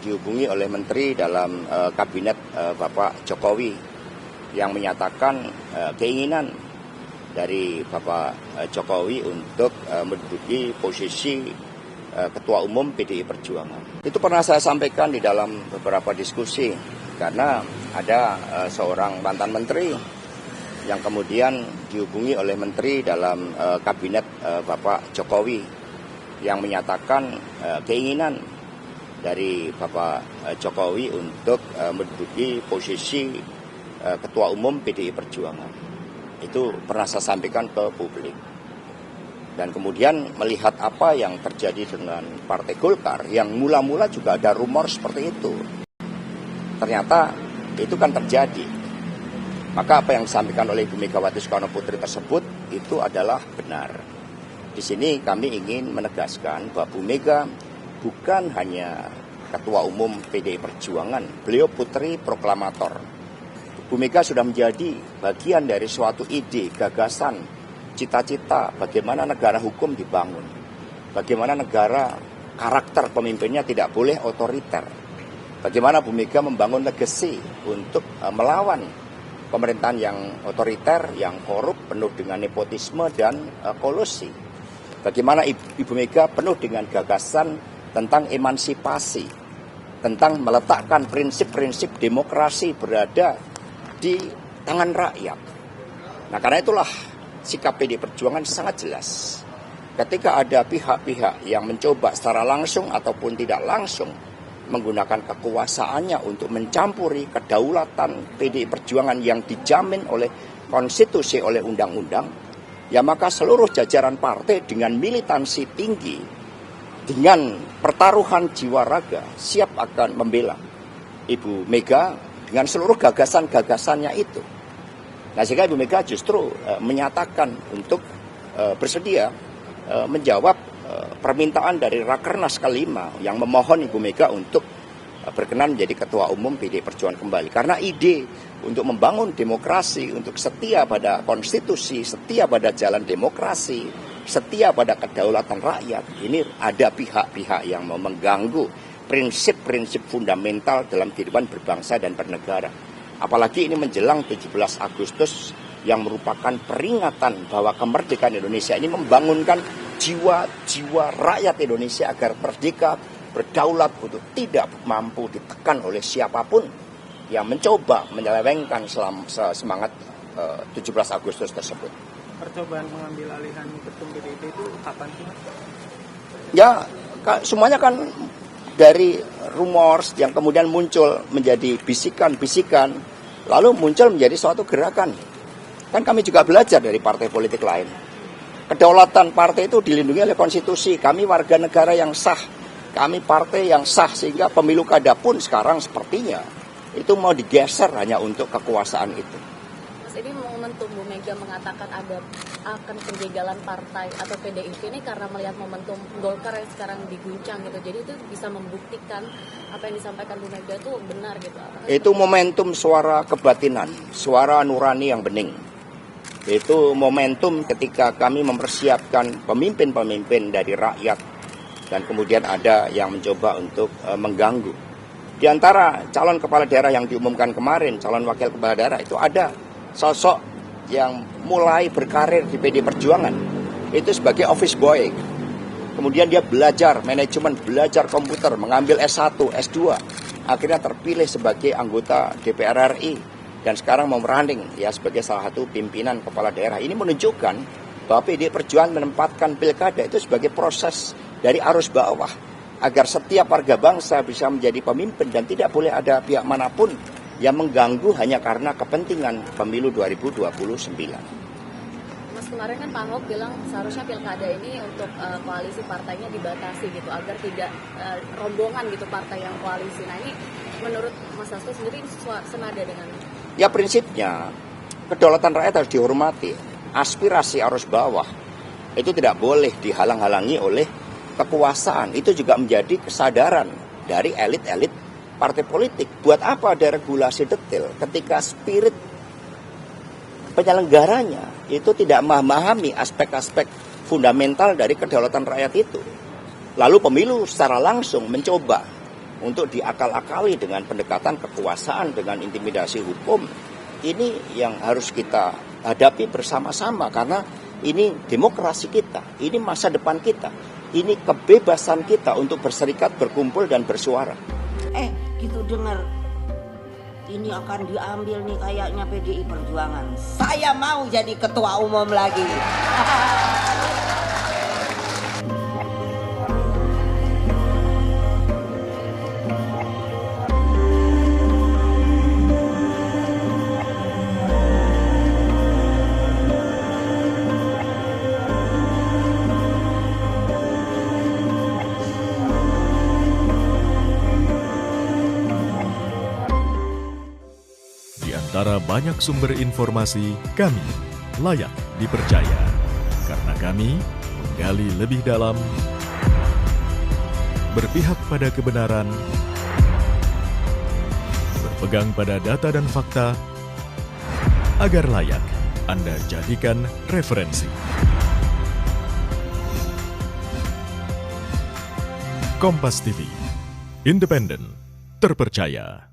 dihubungi oleh Menteri dalam Kabinet Bapak Jokowi yang menyatakan keinginan dari Bapak Jokowi untuk menduduki posisi Ketua Umum PDI Perjuangan. Itu pernah saya sampaikan di dalam beberapa diskusi karena ada seorang mantan menteri yang kemudian dihubungi oleh Menteri dalam Kabinet Bapak Jokowi yang menyatakan keinginan dari Bapak Jokowi untuk menduduki posisi Ketua Umum PDI Perjuangan. Itu pernah saya sampaikan ke publik. Dan kemudian melihat apa yang terjadi dengan Partai Golkar yang mula-mula juga ada rumor seperti itu. Ternyata itu kan terjadi. Maka apa yang disampaikan oleh Ibu Megawati Soekarno Putri tersebut itu adalah benar. Di sini kami ingin menegaskan bahwa Bu Mega bukan hanya Ketua Umum PDI Perjuangan, beliau putri proklamator. Bu Mega sudah menjadi bagian dari suatu ide, gagasan, cita-cita bagaimana negara hukum dibangun. Bagaimana negara karakter pemimpinnya tidak boleh otoriter. Bagaimana Bu Mega membangun legacy untuk melawan pemerintahan yang otoriter, yang korup, penuh dengan nepotisme dan kolusi. Bagaimana Ibu Mega penuh dengan gagasan tentang emansipasi, tentang meletakkan prinsip-prinsip demokrasi berada di tangan rakyat. Nah, karena itulah sikap PDI Perjuangan sangat jelas. Ketika ada pihak-pihak yang mencoba secara langsung ataupun tidak langsung menggunakan kekuasaannya untuk mencampuri kedaulatan PDI Perjuangan yang dijamin oleh konstitusi, oleh undang-undang, ya maka seluruh jajaran partai dengan militansi tinggi, dengan pertaruhan jiwa raga, siap akan membela Ibu Mega dengan seluruh gagasan-gagasannya itu. Nah, sehingga Ibu Mega justru menyatakan untuk bersedia menjawab permintaan dari Rakernas ke-5 yang memohon Ibu Mega untuk berkenan menjadi Ketua Umum PDI Perjuangan kembali. Karena ide untuk membangun demokrasi, untuk setia pada konstitusi, setia pada jalan demokrasi, setia pada kedaulatan rakyat, ini ada pihak-pihak yang mau mengganggu prinsip-prinsip fundamental dalam kehidupan berbangsa dan bernegara. Apalagi ini menjelang 17 Agustus yang merupakan peringatan bahwa kemerdekaan Indonesia ini membangunkan jiwa-jiwa rakyat Indonesia agar merdeka, berdaulat, untuk tidak mampu ditekan oleh siapapun yang mencoba menyelewengkan semangat 17 Agustus tersebut. Percobaan mengambil alihan ketum PDIP itu kapan sih, Mas? Ya, semuanya kan dari rumors yang kemudian muncul menjadi bisikan-bisikan, lalu muncul menjadi suatu gerakan. Kan kami juga belajar dari partai politik lain. Kedaulatan partai itu dilindungi oleh konstitusi. Kami warga negara yang sah, kami partai yang sah, sehingga pemilu kada pun sekarang sepertinya itu mau digeser hanya untuk kekuasaan itu. Mas, ini momentum Bu Mega mengatakan akan penjagalan partai atau PDIP ini karena melihat momentum Golkar yang sekarang diguncang gitu. Jadi itu bisa membuktikan apa yang disampaikan Bu Mega itu benar gitu. Itu momentum suara kebatinan, suara nurani yang bening. Itu momentum ketika kami mempersiapkan pemimpin-pemimpin dari rakyat dan kemudian ada yang mencoba untuk mengganggu. Di antara calon kepala daerah yang diumumkan kemarin, calon wakil kepala daerah itu ada sosok yang mulai berkarir di PDI Perjuangan itu sebagai office boy. Kemudian dia belajar manajemen, belajar komputer, mengambil S1, S2, akhirnya terpilih sebagai anggota DPR RI dan sekarang mau meranding ya sebagai salah satu pimpinan kepala daerah. Ini menunjukkan bahwa PDI Perjuangan menempatkan pilkada itu sebagai proses dari arus bawah agar setiap warga bangsa bisa menjadi pemimpin dan tidak boleh ada pihak manapun yang mengganggu hanya karena kepentingan pemilu 2029. Mas, kemarin kan Pak Ahok bilang seharusnya pilkada ini untuk koalisi partainya dibatasi gitu agar tidak rombongan gitu partai yang koalisi. Nah, ini menurut Mas Hasto sendiri senada dengan? Ya, prinsipnya kedaulatan rakyat harus dihormati. Aspirasi arus bawah itu tidak boleh dihalang-halangi oleh kekuasaan. Itu juga menjadi kesadaran dari elit-elit partai politik. Buat apa ada regulasi detail ketika spirit penyelenggaranya itu tidak memahami aspek-aspek fundamental dari kedaulatan rakyat itu. Lalu pemilu secara langsung mencoba untuk diakal-akali dengan pendekatan kekuasaan, dengan intimidasi hukum. Ini yang harus kita hadapi bersama-sama karena ini demokrasi kita, ini masa depan kita, ini kebebasan kita untuk berserikat, berkumpul, dan bersuara. Gitu dengar, ini akan diambil nih kayaknya PDI Perjuangan. Saya mau jadi ketua umum lagi. Antara banyak sumber informasi, kami layak dipercaya. Karena kami menggali lebih dalam, berpihak pada kebenaran, berpegang pada data dan fakta, agar layak Anda jadikan referensi. Kompas TV, independen, terpercaya.